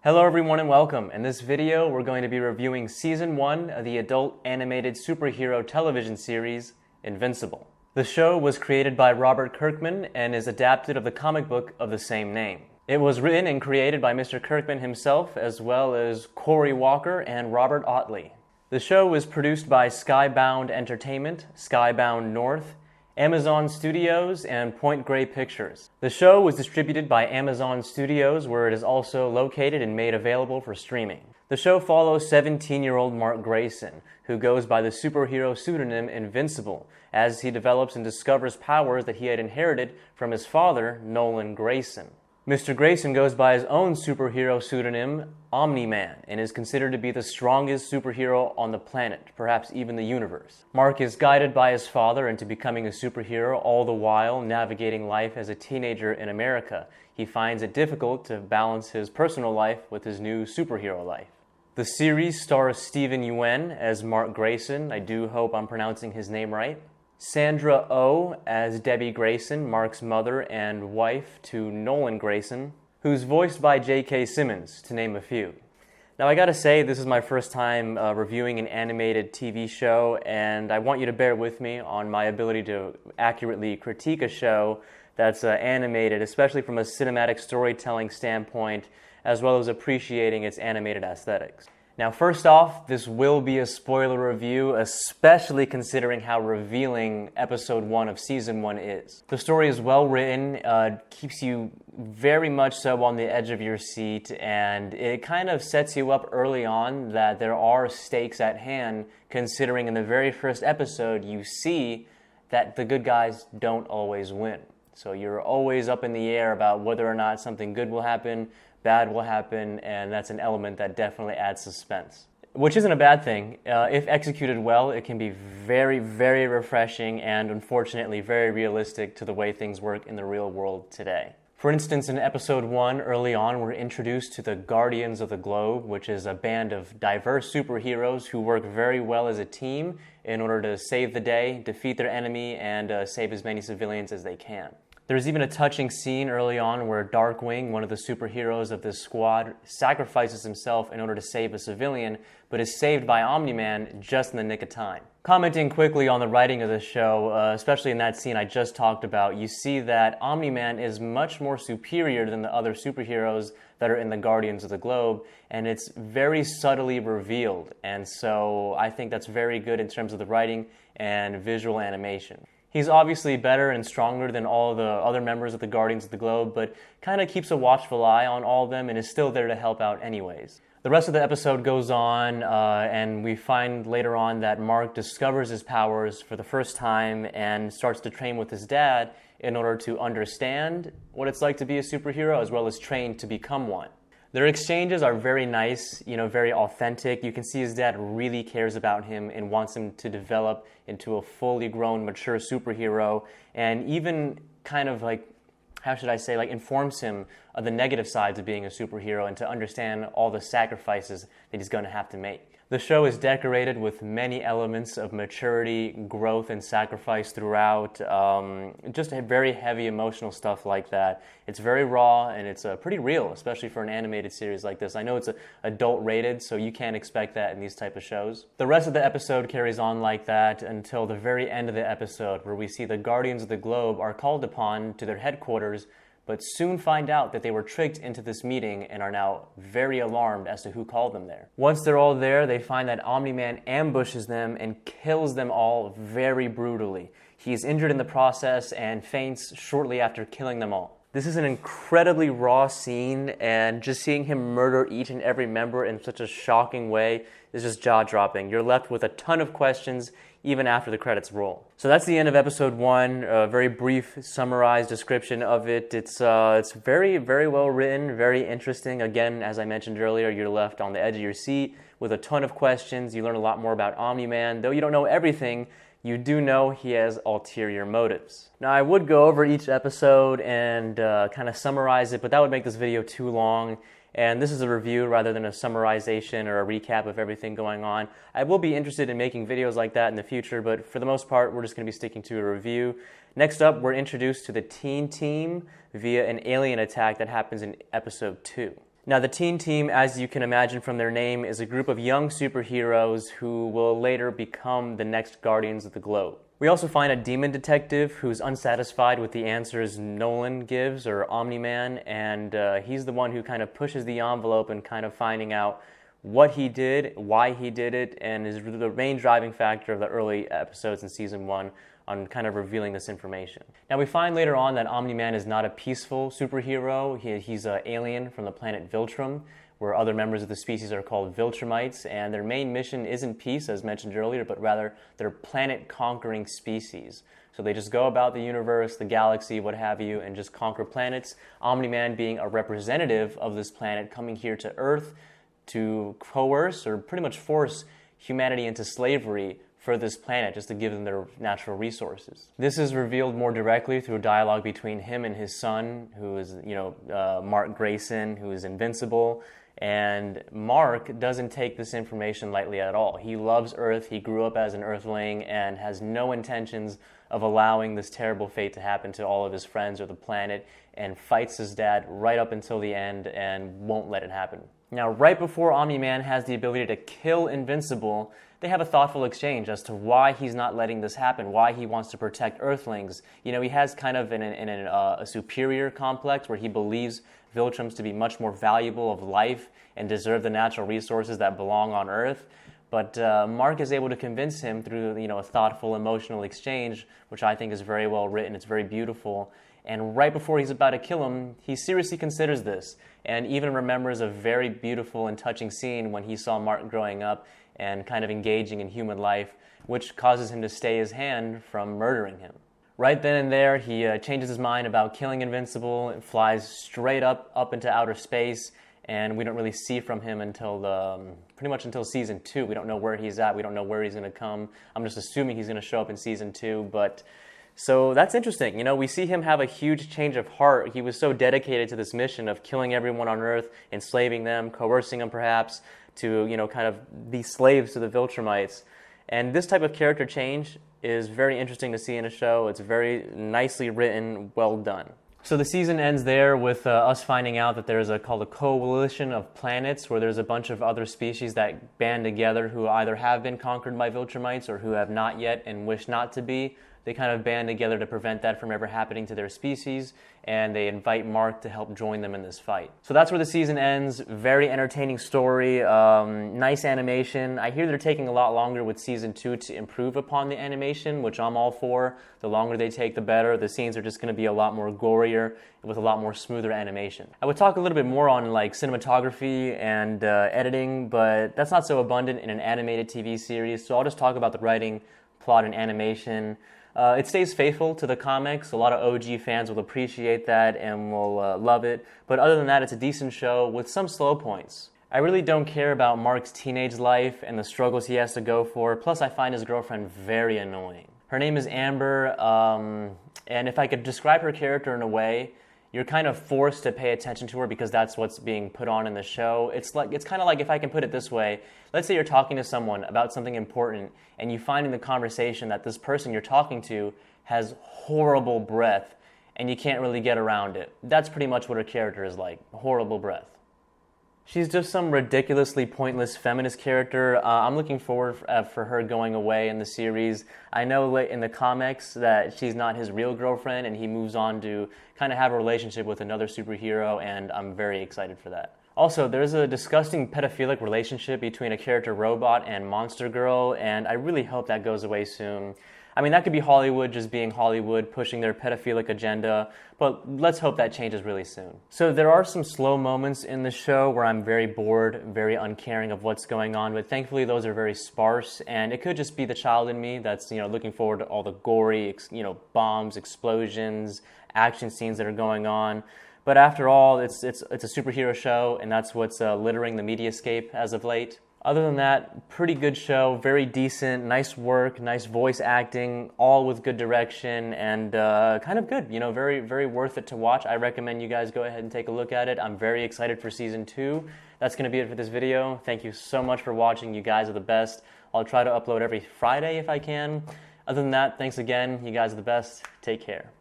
Hello everyone and welcome. In this video, we're going to be reviewing Season 1 of the adult animated superhero television series, Invincible. The show was created by Robert Kirkman and is adapted of the comic book of the same name. It was written and created by Mr. Kirkman himself, as well as Corey Walker and Robert Otley. The show was produced by Skybound Entertainment, Skybound North, Amazon Studios, and Point Grey Pictures. The show was distributed by Amazon Studios, where it is also located and made available for streaming. The show follows 17-year-old Mark Grayson, who goes by the superhero pseudonym Invincible, as he develops and discovers powers that he had inherited from his father, Nolan Grayson. Mr. Grayson goes by his own superhero pseudonym, Omni-Man, and is considered to be the strongest superhero on the planet, perhaps even the universe. Mark is guided by his father into becoming a superhero, all the while navigating life as a teenager in America. He finds it difficult to balance his personal life with his new superhero life. The series stars Steven Yeun as Mark Grayson. I do hope I'm pronouncing his name right. Sandra Oh as Debbie Grayson, Mark's mother and wife to Nolan Grayson, who's voiced by J.K. Simmons, to name a few. Now I gotta say, this is my first time reviewing an animated TV show, and I want you to bear with me on my ability to accurately critique a show that's animated, especially from a cinematic storytelling standpoint, as well as appreciating its animated aesthetics. Now, first off, this will be a spoiler review, especially considering how revealing episode 1 of season 1 is. The story is well written, keeps you very much so on the edge of your seat, and it kind of sets you up early on that there are stakes at hand, considering in the very first episode you see that the good guys don't always win. So you're always up in the air about whether or not something good will happen, bad will happen, and that's an element that definitely adds suspense. Which isn't a bad thing. If executed well, it can be very, very refreshing and unfortunately very realistic to the way things work in the real world today. For instance, in episode 1, early on, we're introduced to the Guardians of the Globe, which is a band of diverse superheroes who work very well as a team in order to save the day, defeat their enemy, and save as many civilians as they can. There's even a touching scene early on where Darkwing, one of the superheroes of this squad, sacrifices himself in order to save a civilian, but is saved by Omni-Man just in the nick of time. Commenting quickly on the writing of the show, especially in that scene I just talked about, you see that Omni-Man is much more superior than the other superheroes that are in the Guardians of the Globe, and it's very subtly revealed, and so I think that's very good in terms of the writing and visual animation. He's obviously better and stronger than all the other members of the Guardians of the Globe, but kind of keeps a watchful eye on all of them and is still there to help out anyways. The rest of the episode goes on, and we find later on that Mark discovers his powers for the first time and starts to train with his dad in order to understand what it's like to be a superhero as well as train to become one. Their exchanges are very nice, very authentic. You can see his dad really cares about him and wants him to develop into a fully grown, mature superhero, and even kind of informs him of the negative sides of being a superhero and to understand all the sacrifices that he's going to have to make. The show is decorated with many elements of maturity, growth, and sacrifice throughout. Just a very heavy emotional stuff like that. It's very raw and it's pretty real, especially for an animated series like this. I know it's adult rated, so you can't expect that in these type of shows. The rest of the episode carries on like that until the very end of the episode, where we see the Guardians of the Globe are called upon to their headquarters, but soon find out that they were tricked into this meeting and are now very alarmed as to who called them there. Once they're all there, they find that Omni-Man ambushes them and kills them all very brutally. He's injured in the process and faints shortly after killing them all. This is an incredibly raw scene, and just seeing him murder each and every member in such a shocking way is just jaw-dropping. You're left with a ton of questions even after the credits roll. So that's the end of episode 1, a very brief summarized description of it. It's very, very well written, very interesting. Again, as I mentioned earlier, you're left on the edge of your seat with a ton of questions. You learn a lot more about Omni-Man. Though you don't know everything, you do know he has ulterior motives. Now, I would go over each episode and kind of summarize it, but that would make this video too long. And this is a review rather than a summarization or a recap of everything going on. I will be interested in making videos like that in the future, but for the most part, we're just going to be sticking to a review. Next up, we're introduced to the Teen Team via an alien attack that happens in episode 2. Now, the teen team, as you can imagine from their name, is a group of young superheroes who will later become the next Guardians of the Globe. We also find a demon detective who's unsatisfied with the answers Nolan gives, or Omni-Man, and he's the one who kind of pushes the envelope and kind of finding out what he did, why he did it, and is the main driving factor of the early episodes in Season 1 on kind of revealing this information. Now, we find later on that Omni-Man is not a peaceful superhero. He's an alien from the planet Viltrum, where other members of the species are called Viltrumites, and their main mission isn't peace, as mentioned earlier, but rather they're planet-conquering species. So they just go about the universe, the galaxy, what have you, and just conquer planets. Omni-Man being a representative of this planet, coming here to Earth to coerce or pretty much force humanity into slavery for this planet, just to give them their natural resources. This is revealed more directly through dialogue between him and his son, who is, Mark Grayson, who is Invincible. And Mark doesn't take this information lightly at all. He loves Earth, he grew up as an Earthling, and has no intentions of allowing this terrible fate to happen to all of his friends or the planet, and fights his dad right up until the end and won't let it happen. Now, right before Omni-Man has the ability to kill Invincible, they have a thoughtful exchange as to why he's not letting this happen, why he wants to protect Earthlings. He has kind of a superior complex where he believes Viltrums to be much more valuable of life and deserve the natural resources that belong on Earth. But Mark is able to convince him through a thoughtful, emotional exchange, which I think is very well written. It's very beautiful. And right before he's about to kill him, he seriously considers this and even remembers a very beautiful and touching scene when he saw Mark growing up and kind of engaging in human life, which causes him to stay his hand from murdering him. Right then and there, he changes his mind about killing Invincible and flies straight up into outer space, and we don't really see from him until pretty much until Season 2. We don't know where he's at. We don't know where he's going to come. I'm just assuming he's going to show up in Season 2, but so that's interesting. We see him have a huge change of heart. He was so dedicated to this mission of killing everyone on Earth, enslaving them, coercing them perhaps, to kind of be slaves to the Viltrumites. And this type of character change is very interesting to see in a show. It's very nicely written, well done. So the season ends there with us finding out that there's called a coalition of planets, where there's a bunch of other species that band together who either have been conquered by Viltrumites or who have not yet and wish not to be. They kind of band together to prevent that from ever happening to their species, and they invite Mark to help join them in this fight. So that's where the season ends. Very entertaining story, nice animation. I hear they're taking a lot longer with Season 2 to improve upon the animation, which I'm all for. The longer they take, the better. The scenes are just going to be a lot more gorier with a lot more smoother animation. I would talk a little bit more on cinematography and editing, but that's not so abundant in an animated TV series, so I'll just talk about the writing, plot, and animation. It stays faithful to the comics. A lot of OG fans will appreciate that and will love it. But other than that, it's a decent show with some slow points. I really don't care about Mark's teenage life and the struggles he has to go for. Plus, I find his girlfriend very annoying. Her name is Amber, and if I could describe her character in a way, you're kind of forced to pay attention to her because that's what's being put on in the show. It's kind of like, if I can put it this way, let's say you're talking to someone about something important and you find in the conversation that this person you're talking to has horrible breath and you can't really get around it. That's pretty much what her character is like, horrible breath. She's just some ridiculously pointless feminist character. I'm looking forward for her going away in the series. I know in the comics that she's not his real girlfriend and he moves on to kind of have a relationship with another superhero, and I'm very excited for that. Also, there's a disgusting pedophilic relationship between a character robot and Monster Girl, and I really hope that goes away soon. I mean, that could be Hollywood just being Hollywood, pushing their pedophilic agenda, but let's hope that changes really soon. So there are some slow moments in the show where I'm very bored, very uncaring of what's going on, but thankfully those are very sparse, and it could just be the child in me that's, looking forward to all the gory, bombs, explosions, action scenes that are going on. But after all, it's a superhero show, and that's what's littering the mediascape as of late. Other than that, pretty good show, very decent, nice work, nice voice acting, all with good direction, and kind of good, very, very worth it to watch. I recommend you guys go ahead and take a look at it. I'm very excited for Season 2. That's going to be it for this video. Thank you so much for watching. You guys are the best. I'll try to upload every Friday if I can. Other than that, thanks again. You guys are the best. Take care.